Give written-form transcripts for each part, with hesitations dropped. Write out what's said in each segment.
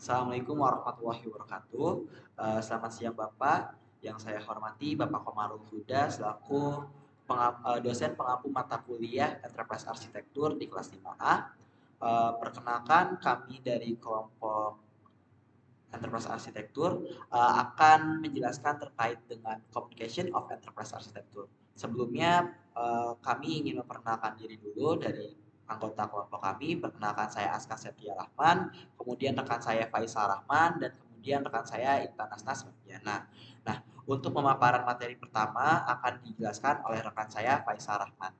Assalamualaikum warahmatullahi wabarakatuh. Selamat siang Bapak. Yang saya hormati Bapak Komarul Huda selaku dosen pengampu mata kuliah Enterprise Arsitektur di kelas 5A. Perkenalkan kami dari kelompok Enterprise Arsitektur akan menjelaskan terkait dengan Communication of Enterprise Arsitektur. Sebelumnya kami ingin memperkenalkan diri dulu dari anggota kelompok kami. Perkenalkan saya Aska Setia Rahman, kemudian rekan saya Faisal Rahman, dan kemudian rekan saya Intan Asnas Mardiana. Nah, untuk pemaparan materi pertama akan dijelaskan oleh rekan saya Faisal Rahman.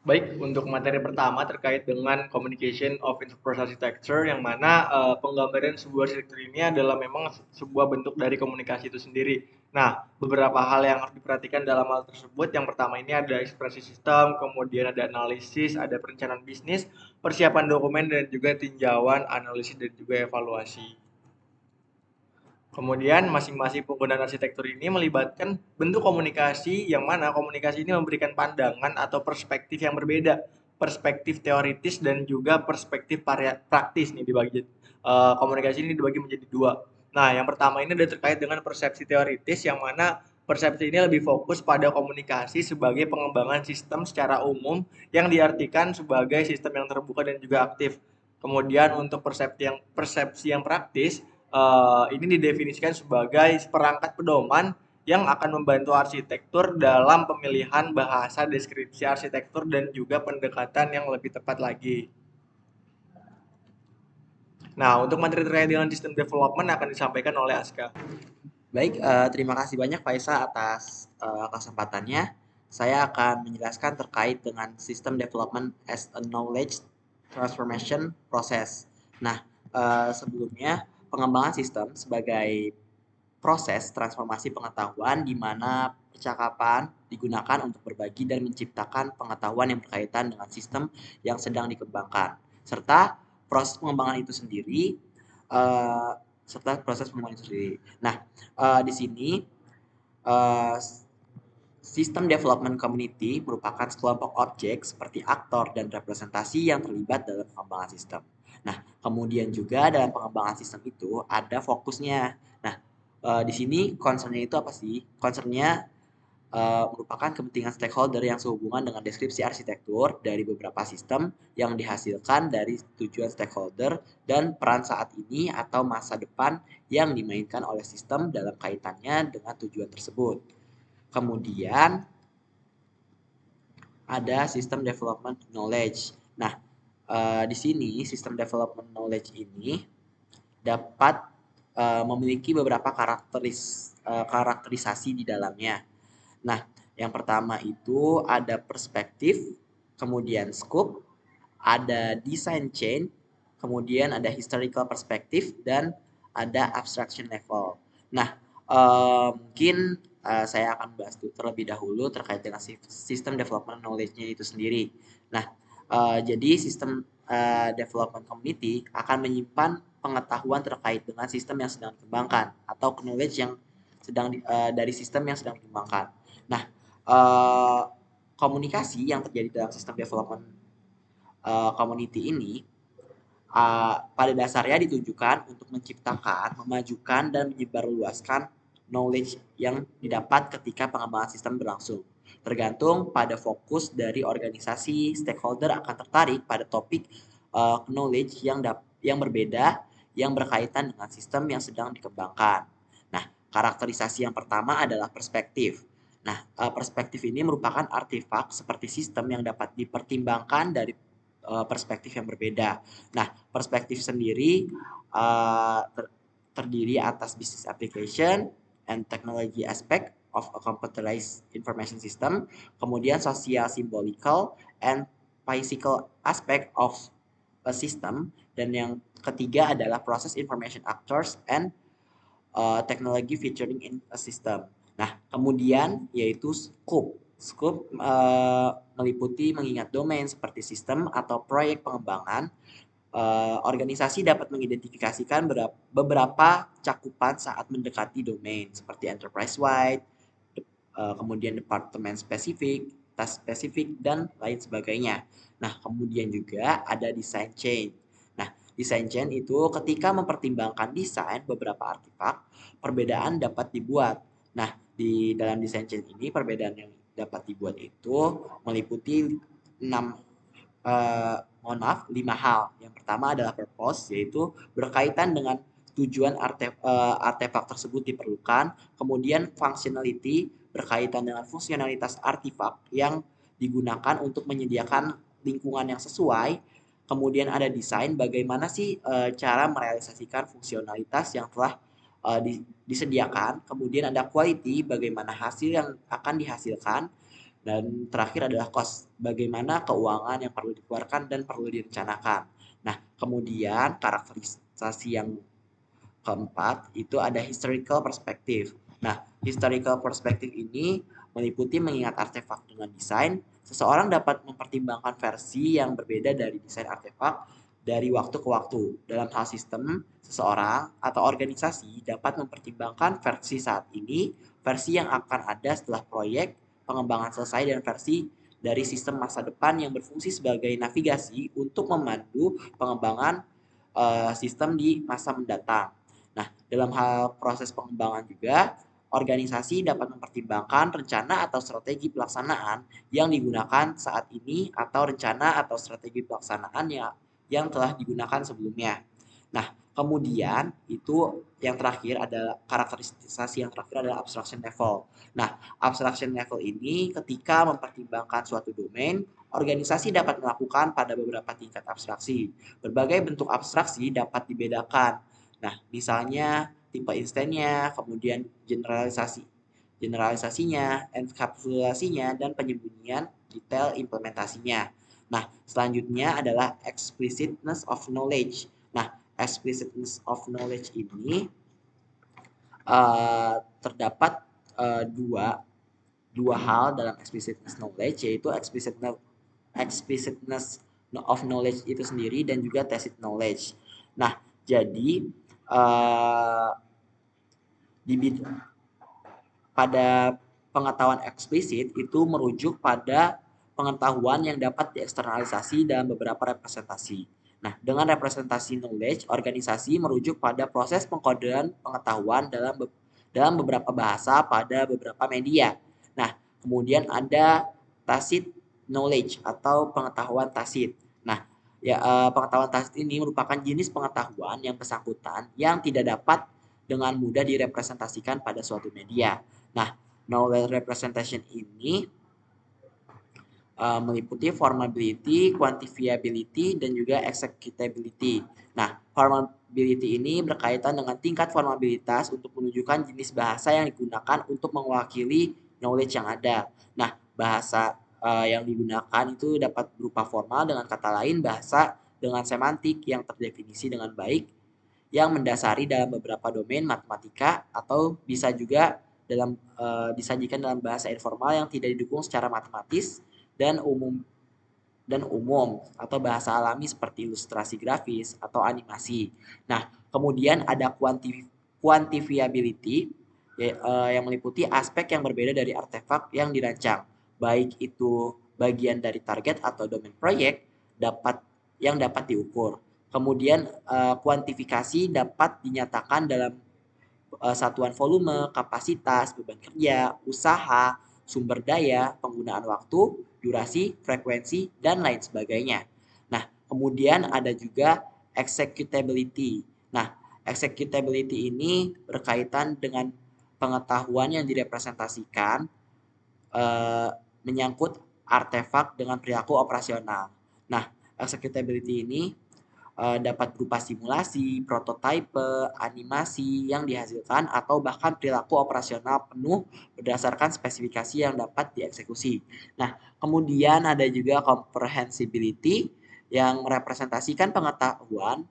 Baik, untuk materi pertama terkait dengan Communication of Enterprise Architecture, yang mana penggambaran sebuah arsitektur ini adalah memang sebuah bentuk dari komunikasi itu sendiri. Nah, beberapa hal yang harus diperhatikan dalam hal tersebut, yang pertama ini ada ekspresi sistem, kemudian ada analisis, ada perencanaan bisnis, persiapan dokumen, dan juga tinjauan, analisis, dan juga evaluasi. Kemudian masing-masing penggunaan arsitektur ini melibatkan bentuk komunikasi yang mana komunikasi ini memberikan pandangan atau perspektif yang berbeda, perspektif teoritis dan juga perspektif praktis nih dibagi. Komunikasi ini dibagi menjadi dua. Nah, yang pertama ini ada terkait dengan persepsi teoritis yang mana persepsi ini lebih fokus pada komunikasi sebagai pengembangan sistem secara umum yang diartikan sebagai sistem yang terbuka dan juga aktif. Kemudian untuk persepsi yang praktis, ini didefinisikan sebagai perangkat pedoman yang akan membantu arsitektur dalam pemilihan bahasa deskripsi arsitektur dan juga pendekatan yang lebih tepat lagi. Nah, untuk materi terkait dengan sistem development akan disampaikan oleh Aska. Baik, terima kasih banyak Faisal atas kesempatannya. Saya akan menjelaskan terkait dengan System Development as a Knowledge Transformation Process. Nah, sebelumnya pengembangan sistem sebagai proses transformasi pengetahuan di mana percakapan digunakan untuk berbagi dan menciptakan pengetahuan yang berkaitan dengan sistem yang sedang dikembangkan, serta proses pengembangan itu sendiri eh, Nah, di sini eh, System Development Community merupakan sekelompok objek seperti aktor dan representasi yang terlibat dalam pengembangan sistem. Nah, kemudian juga dalam pengembangan sistem itu ada fokusnya. Nah, di sini concernnya itu apa sih? Concernnya merupakan kepentingan stakeholder yang sehubungan dengan deskripsi arsitektur dari beberapa sistem yang dihasilkan dari tujuan stakeholder dan peran saat ini atau masa depan yang dimainkan oleh sistem dalam kaitannya dengan tujuan tersebut. Kemudian ada sistem development knowledge. Nah, di sini sistem development knowledge ini dapat memiliki beberapa karakterisasi di dalamnya. Nah, yang pertama itu ada perspektif, kemudian scope, ada design chain, kemudian ada historical perspective, dan ada abstraction level. Nah, mungkin saya akan bahas terlebih dahulu terkait dengan sistem development knowledge-nya itu sendiri. Nah, jadi sistem development community akan menyimpan pengetahuan terkait dengan sistem yang sedang dikembangkan atau knowledge yang dari sistem yang sedang dikembangkan. Nah, uh, komunikasi yang terjadi dalam sistem development community ini pada dasarnya ditujukan untuk menciptakan, memajukan, dan menyebarluaskan knowledge yang didapat ketika pengembangan sistem berlangsung. Tergantung pada fokus dari organisasi, stakeholder akan tertarik pada topik knowledge yang berbeda yang berkaitan dengan sistem yang sedang dikembangkan. Nah, karakterisasi yang pertama adalah perspektif. Nah, perspektif ini merupakan artefak seperti sistem yang dapat dipertimbangkan dari perspektif yang berbeda. Nah, perspektif sendiri terdiri atas business application and technology aspect of a computerized information system, kemudian social, symbolical, and physical aspect of a system, dan yang ketiga adalah process information actors and technology featuring in a system. Nah, kemudian yaitu scope. Scope meliputi mengingat domain seperti sistem atau proyek pengembangan. Organisasi dapat mengidentifikasikan beberapa cakupan saat mendekati domain seperti enterprise-wide, kemudian department spesifik, task spesifik, dan lain sebagainya. Nah, kemudian juga ada design chain. Nah, design chain itu ketika mempertimbangkan desain beberapa artefak, perbedaan dapat dibuat. Nah, di dalam design chain ini perbedaan yang dapat dibuat itu meliputi 6 mohon maaf, 5 hal. Yang pertama adalah purpose, yaitu berkaitan dengan tujuan artefak tersebut diperlukan. Kemudian functionality berkaitan dengan fungsionalitas artefak yang digunakan untuk menyediakan lingkungan yang sesuai. Kemudian ada desain, bagaimana sih cara merealisasikan fungsionalitas yang telah disediakan. Kemudian ada quality, bagaimana hasil yang akan dihasilkan. Dan terakhir adalah cost, bagaimana keuangan yang perlu dikeluarkan dan perlu direncanakan. Nah, kemudian karakterisasi yang keempat itu ada historical perspective. Nah, historical perspective ini meliputi mengingat artefak dengan desain, seseorang dapat mempertimbangkan versi yang berbeda dari desain artefak dari waktu ke waktu. Dalam hal sistem, seseorang atau organisasi dapat mempertimbangkan versi saat ini, versi yang akan ada setelah proyek pengembangan selesai, dan versi dari sistem masa depan yang berfungsi sebagai navigasi untuk memandu pengembangan sistem di masa mendatang. Nah, dalam hal proses pengembangan juga, organisasi dapat mempertimbangkan rencana atau strategi pelaksanaan yang digunakan saat ini atau rencana atau strategi pelaksanaan yang telah digunakan sebelumnya. Nah, kemudian itu yang terakhir adalah karakterisasi yang terakhir adalah abstraction level. Nah, abstraction level ini ketika mempertimbangkan suatu domain, organisasi dapat melakukan pada beberapa tingkat abstraksi. Berbagai bentuk abstraksi dapat dibedakan. Nah, misalnya tipe instannya, kemudian generalisasinya, enkapsulasinya, dan penyembunyian detail implementasinya. Nah, selanjutnya adalah explicitness of knowledge. Nah, explicitness of knowledge ini terdapat dua hal dalam explicitness knowledge, yaitu explicitness of knowledge itu sendiri dan juga tacit knowledge. Nah, jadi pada pengetahuan eksplisit itu merujuk pada pengetahuan yang dapat dieksternalisasi dalam beberapa representasi. Nah, dengan representasi knowledge, organisasi merujuk pada proses pengkodean pengetahuan dalam beberapa bahasa pada beberapa media. Nah, kemudian ada tacit knowledge atau pengetahuan tacit. Nah, ya, pengetahuan tacit ini merupakan jenis pengetahuan yang bersangkutan yang tidak dapat dengan mudah direpresentasikan pada suatu media. Nah, knowledge representation ini meliputi formability, quantifiability, dan juga executability. Nah, formability ini berkaitan dengan tingkat formabilitas untuk menunjukkan jenis bahasa yang digunakan untuk mewakili knowledge yang ada. Nah, bahasa yang digunakan itu dapat berupa formal, dengan kata lain bahasa dengan semantik yang terdefinisi dengan baik, yang mendasari dalam beberapa domain matematika, atau bisa juga disajikan dalam bahasa informal yang tidak didukung secara matematis dan umum atau bahasa alami seperti ilustrasi grafis atau animasi. Nah, kemudian ada quantifiability yang meliputi aspek yang berbeda dari artefak yang dirancang, baik itu bagian dari target atau domain proyek yang dapat diukur. Kemudian kuantifikasi dapat dinyatakan dalam satuan volume, kapasitas, beban kerja, usaha, sumber daya, penggunaan waktu, durasi, frekuensi, dan lain sebagainya. Nah, kemudian ada juga executability. Nah, executability ini berkaitan dengan pengetahuan yang direpresentasikan menyangkut artefak dengan perilaku operasional. Nah, executability ini dapat berupa simulasi, prototipe, animasi yang dihasilkan, atau bahkan perilaku operasional penuh berdasarkan spesifikasi yang dapat dieksekusi. Nah, kemudian ada juga comprehensibility yang merepresentasikan pengetahuan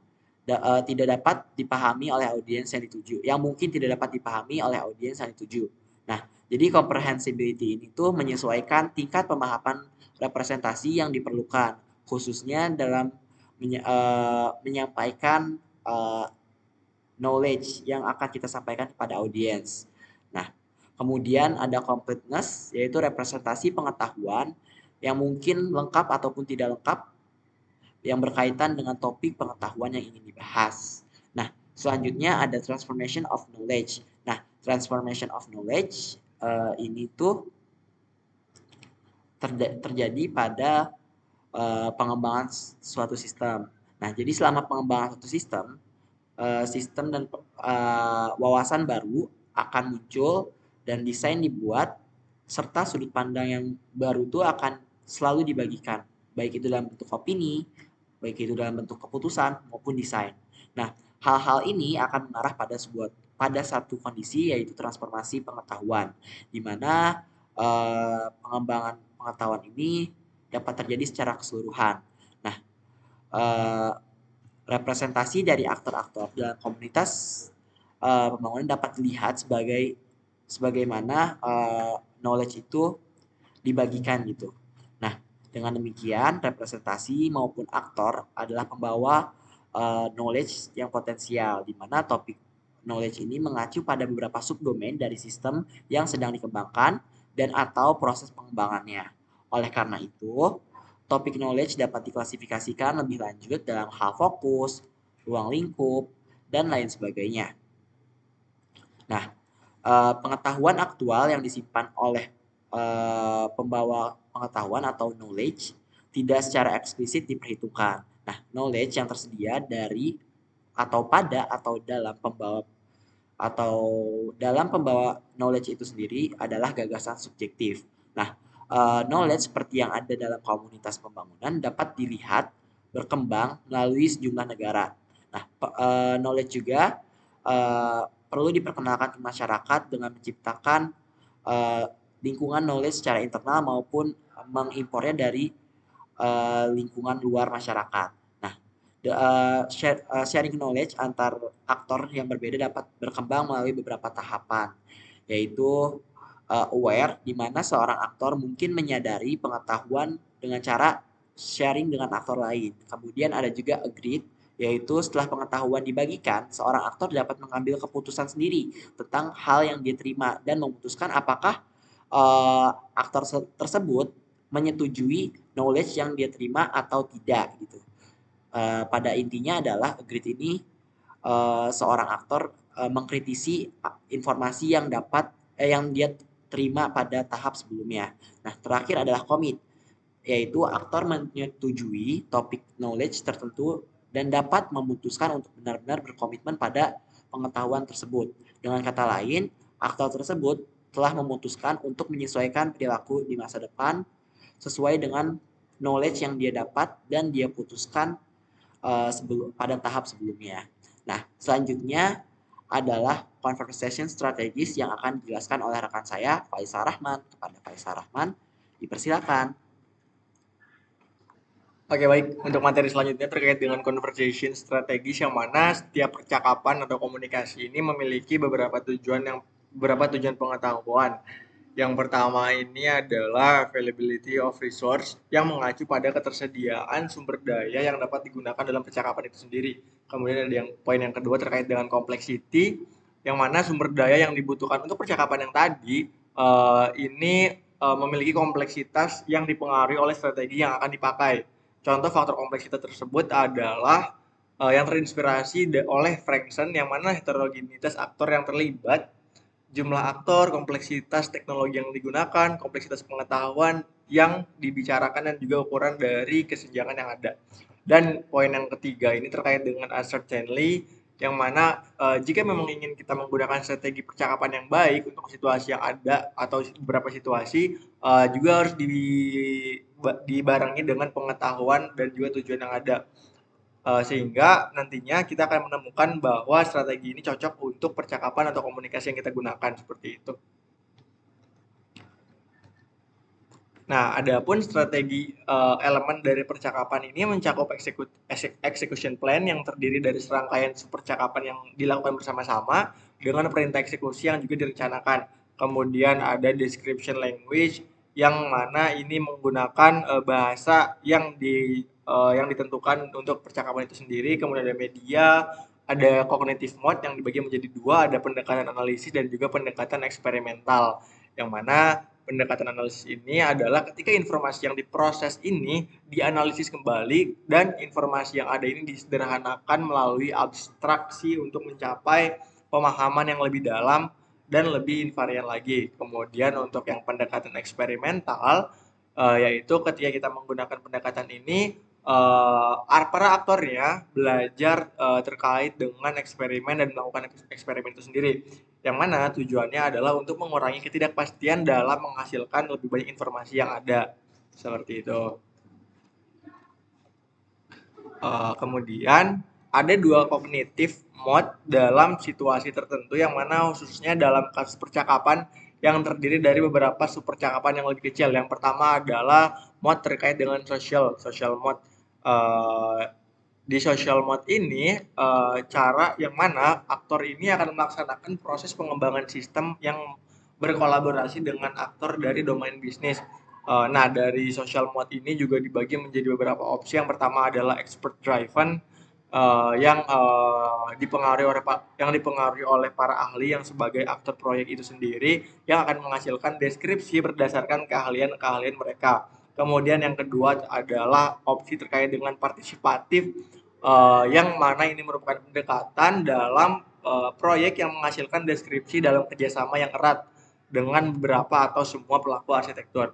tidak dapat dipahami oleh audiens yang dituju, yang mungkin tidak dapat dipahami oleh audiens yang dituju. Nah, jadi comprehensibility ini tuh menyesuaikan tingkat pemahaman representasi yang diperlukan, khususnya dalam menyampaikan knowledge yang akan kita sampaikan kepada audiens. Nah, Kemudian ada completeness, yaitu representasi pengetahuan yang mungkin lengkap ataupun tidak lengkap yang berkaitan dengan topik pengetahuan yang ingin dibahas. Nah, selanjutnya ada transformation of knowledge. Nah, transformation of knowledge ini tuh terjadi pada pengembangan suatu sistem. Nah, jadi selama pengembangan suatu sistem, sistem dan wawasan baru akan muncul dan desain dibuat serta sudut pandang yang baru itu akan selalu dibagikan, baik itu dalam bentuk opini, baik itu dalam bentuk keputusan maupun desain. Nah, hal-hal ini akan mengarah pada satu kondisi yaitu transformasi pengetahuan, di mana pengembangan pengetahuan ini dapat terjadi secara keseluruhan. Nah, eh, representasi dari aktor-aktor dalam komunitas pembangunan dapat dilihat sebagaimana knowledge itu dibagikan gitu. Nah, dengan demikian representasi maupun aktor adalah pembawa knowledge yang potensial, di mana topik knowledge ini mengacu pada beberapa subdomain dari sistem yang sedang dikembangkan dan atau proses pengembangannya. Oleh karena itu, topik knowledge dapat diklasifikasikan lebih lanjut dalam hal fokus, ruang lingkup, dan lain sebagainya. Nah, pengetahuan aktual yang disimpan oleh pembawa pengetahuan atau knowledge tidak secara eksplisit diperhitungkan. Nah, knowledge yang tersedia dari atau pada atau dalam pembawa knowledge itu sendiri adalah gagasan subjektif. Nah, knowledge seperti yang ada dalam komunitas pembangunan dapat dilihat berkembang melalui sejumlah negara. Nah, knowledge juga perlu diperkenalkan ke masyarakat dengan menciptakan lingkungan knowledge secara internal maupun mengimpornya dari lingkungan luar masyarakat. Nah, sharing knowledge antar aktor yang berbeda dapat berkembang melalui beberapa tahapan, yaitu aware, di mana seorang aktor mungkin menyadari pengetahuan dengan cara sharing dengan aktor lain. Kemudian ada juga agreed, yaitu setelah pengetahuan dibagikan, seorang aktor dapat mengambil keputusan sendiri tentang hal yang dia terima dan memutuskan apakah aktor tersebut menyetujui knowledge yang dia terima atau tidak gitu. Pada intinya adalah agreed ini seorang aktor mengkritisi informasi yang dia terima pada tahap sebelumnya. Nah, terakhir adalah commit, yaitu aktor menyetujui topik knowledge tertentu dan dapat memutuskan untuk benar-benar berkomitmen pada pengetahuan tersebut. Dengan kata lain, aktor tersebut telah memutuskan untuk menyesuaikan perilaku di masa depan sesuai dengan knowledge yang dia dapat dan dia putuskan pada tahap sebelumnya. Nah, selanjutnya adalah conversation strategis yang akan dijelaskan oleh rekan saya, Faisal Rahman. Kepada Faisal Rahman, dipersilakan. Oke, baik. Untuk materi selanjutnya terkait dengan conversation strategis, yang mana setiap percakapan atau komunikasi ini memiliki beberapa tujuan pengetahuan. Yang pertama ini adalah availability of resource yang mengacu pada ketersediaan sumber daya yang dapat digunakan dalam percakapan itu sendiri. Kemudian ada poin yang kedua terkait dengan complexity, yang mana sumber daya yang dibutuhkan untuk percakapan yang tadi memiliki kompleksitas yang dipengaruhi oleh strategi yang akan dipakai. Contoh faktor kompleksitas tersebut adalah yang terinspirasi oleh Frankson, yang mana heterogenitas aktor yang terlibat, jumlah aktor, kompleksitas teknologi yang digunakan, kompleksitas pengetahuan yang dibicarakan, dan juga ukuran dari kesenjangan yang ada. Dan poin yang ketiga ini terkait dengan uncertainty, yang mana jika memang ingin kita menggunakan strategi percakapan yang baik untuk situasi yang ada atau beberapa situasi, juga harus dibarengi dengan pengetahuan dan juga tujuan yang ada. Sehingga nantinya kita akan menemukan bahwa strategi ini cocok untuk percakapan atau komunikasi yang kita gunakan, seperti itu. Nah, adapun strategi elemen dari percakapan ini mencakup execution plan yang terdiri dari serangkaian percakapan yang dilakukan bersama-sama dengan perintah eksekusi yang juga direncanakan. Kemudian ada description language yang mana ini menggunakan bahasa yang ditentukan untuk percakapan itu sendiri. Kemudian ada media, ada cognitive mode yang dibagi menjadi dua, ada pendekatan analisis dan juga pendekatan eksperimental. Yang mana pendekatan analisis ini adalah ketika informasi yang diproses ini dianalisis kembali dan informasi yang ada ini disederhanakan melalui abstraksi untuk mencapai pemahaman yang lebih dalam dan lebih invarian lagi. Kemudian untuk yang pendekatan eksperimental, yaitu ketika kita menggunakan pendekatan ini, para aktornya belajar terkait dengan eksperimen dan melakukan eksperimen itu sendiri. Yang mana tujuannya adalah untuk mengurangi ketidakpastian dalam menghasilkan lebih banyak informasi yang ada. Seperti itu. Kemudian ada dua cognitive mode dalam situasi tertentu yang mana khususnya dalam kasus percakapan yang terdiri dari beberapa subpercakapan yang lebih kecil. Yang pertama adalah mode terkait dengan social mode. Di social mode ini cara yang mana aktor ini akan melaksanakan proses pengembangan sistem yang berkolaborasi dengan aktor dari domain bisnis. Nah, dari social mode ini juga dibagi menjadi beberapa opsi. Yang pertama adalah expert driven, yang dipengaruhi oleh para ahli yang sebagai aktor proyek itu sendiri, yang akan menghasilkan deskripsi berdasarkan keahlian mereka. Kemudian yang kedua adalah opsi terkait dengan partisipatif, yang mana ini merupakan pendekatan dalam proyek yang menghasilkan deskripsi dalam kerjasama yang erat dengan beberapa atau semua pelaku arsitektur.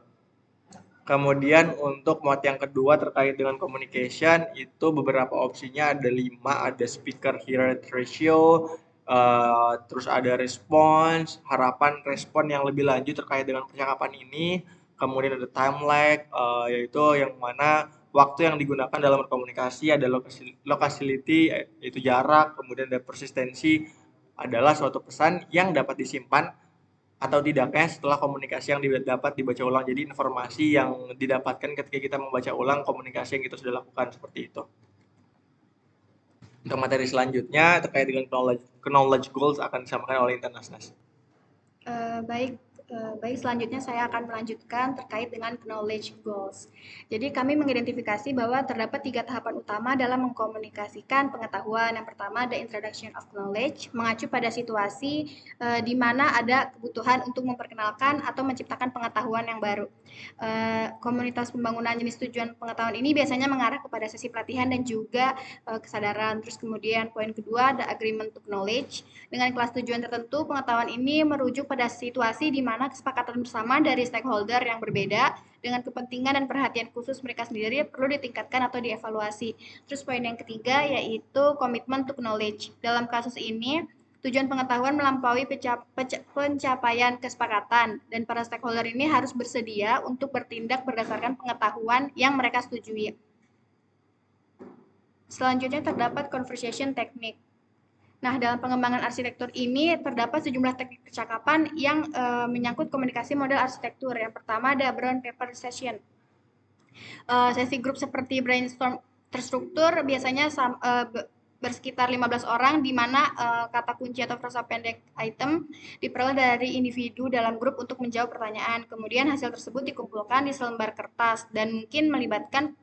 Kemudian untuk mode yang kedua terkait dengan communication, itu beberapa opsinya ada 5, ada speaker hear rate ratio, terus ada response, harapan respon yang lebih lanjut terkait dengan percakapan ini, kemudian ada time lag, yaitu yang mana waktu yang digunakan dalam berkomunikasi, ada locality, yaitu jarak, kemudian ada persistensi, adalah suatu pesan yang dapat disimpan atau tidaknya setelah komunikasi yang dapat dibaca ulang. Jadi informasi yang didapatkan ketika kita membaca ulang komunikasi yang kita sudah lakukan, seperti itu. Untuk materi selanjutnya terkait dengan knowledge goals akan disampaikan oleh Internasnas. Baik, selanjutnya saya akan melanjutkan terkait dengan knowledge goals. Jadi kami mengidentifikasi bahwa terdapat 3 tahapan utama dalam mengkomunikasikan pengetahuan. Yang pertama ada introduction of knowledge, mengacu pada situasi di mana ada kebutuhan untuk memperkenalkan atau menciptakan pengetahuan yang baru. Komunitas pembangunan jenis tujuan pengetahuan ini biasanya mengarah kepada sesi pelatihan dan juga kesadaran. Terus kemudian poin kedua ada agreement to knowledge. Dengan kelas tujuan tertentu, pengetahuan ini merujuk pada situasi di mana kesepakatan bersama dari stakeholder yang berbeda dengan kepentingan dan perhatian khusus mereka sendiri perlu ditingkatkan atau dievaluasi. Terus poin yang ketiga yaitu commitment to knowledge. Dalam kasus ini, tujuan pengetahuan melampaui pencapaian kesepakatan dan para stakeholder ini harus bersedia untuk bertindak berdasarkan pengetahuan yang mereka setujui. Selanjutnya terdapat conversation technique. Nah, dalam pengembangan arsitektur ini terdapat sejumlah teknik percakapan yang menyangkut komunikasi model arsitektur. Yang pertama ada brown paper session. Sesi grup seperti brainstorm terstruktur biasanya bersekitar 15 orang, di mana kata kunci atau frasa pendek item diperoleh dari individu dalam grup untuk menjawab pertanyaan. Kemudian hasil tersebut dikumpulkan di selembar kertas dan mungkin melibatkan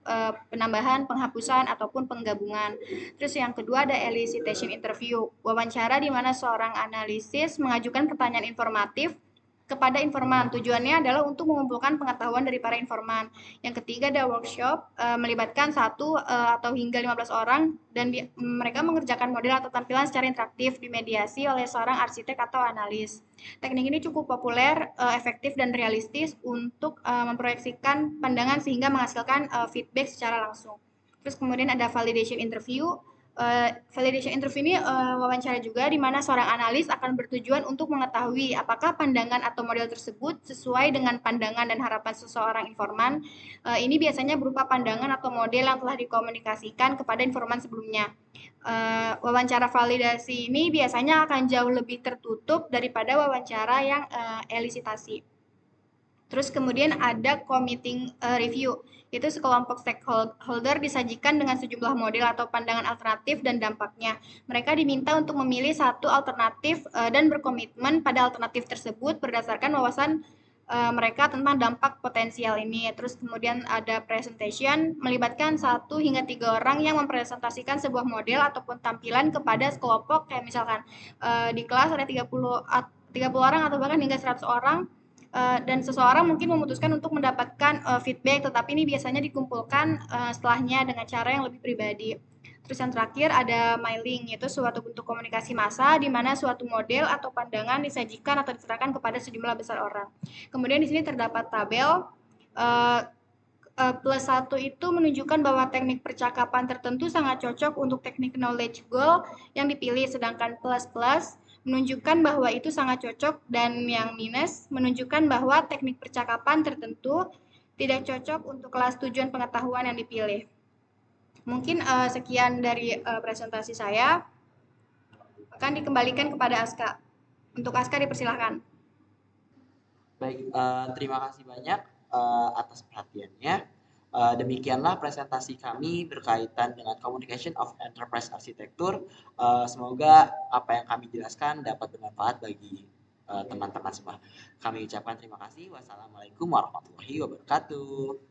penambahan, penghapusan, ataupun penggabungan. Terus yang kedua ada elicitation interview, wawancara di mana seorang analisis mengajukan pertanyaan informatif kepada informan. Tujuannya adalah untuk mengumpulkan pengetahuan dari para informan. Yang ketiga ada workshop, melibatkan 1 atau hingga 15 orang dan mereka mengerjakan model atau tampilan secara interaktif dimediasi oleh seorang arsitek atau analis. Teknik ini cukup populer, efektif dan realistis untuk memproyeksikan pandangan sehingga menghasilkan feedback secara langsung. Terus kemudian ada validation interview. Validation interview ini wawancara juga di mana seorang analis akan bertujuan untuk mengetahui apakah pandangan atau model tersebut sesuai dengan pandangan dan harapan seseorang informan. Ini biasanya berupa pandangan atau model yang telah dikomunikasikan kepada informan sebelumnya. Wawancara validasi ini biasanya akan jauh lebih tertutup daripada wawancara yang elisitasi. Terus kemudian ada committing review, yaitu sekelompok stakeholder disajikan dengan sejumlah model atau pandangan alternatif dan dampaknya. Mereka diminta untuk memilih satu alternatif dan berkomitmen pada alternatif tersebut berdasarkan wawasan mereka tentang dampak potensial ini. Terus kemudian ada presentation, melibatkan 1 hingga 3 orang yang mempresentasikan sebuah model ataupun tampilan kepada sekelompok, kayak misalkan di kelas ada 30 orang atau bahkan hingga 100 orang, dan seseorang mungkin memutuskan untuk mendapatkan feedback, tetapi ini biasanya dikumpulkan setelahnya dengan cara yang lebih pribadi. Terus yang terakhir ada mailing, yaitu suatu bentuk komunikasi massa di mana suatu model atau pandangan disajikan atau diserahkan kepada sejumlah besar orang. Kemudian di sini terdapat tabel. +1 itu menunjukkan bahwa teknik percakapan tertentu sangat cocok untuk teknik knowledge goal yang dipilih, sedangkan plus menunjukkan bahwa itu sangat cocok, dan yang minus menunjukkan bahwa teknik percakapan tertentu tidak cocok untuk kelas tujuan pengetahuan yang dipilih. Mungkin sekian dari presentasi saya. Akan dikembalikan kepada Aska. Untuk Aska dipersilahkan. Baik, terima kasih banyak atas perhatiannya. Demikianlah presentasi kami berkaitan dengan Communication of Enterprise Architecture. Semoga apa yang kami jelaskan dapat bermanfaat bagi teman-teman semua. Kami ucapkan terima kasih. Wassalamualaikum warahmatullahi wabarakatuh.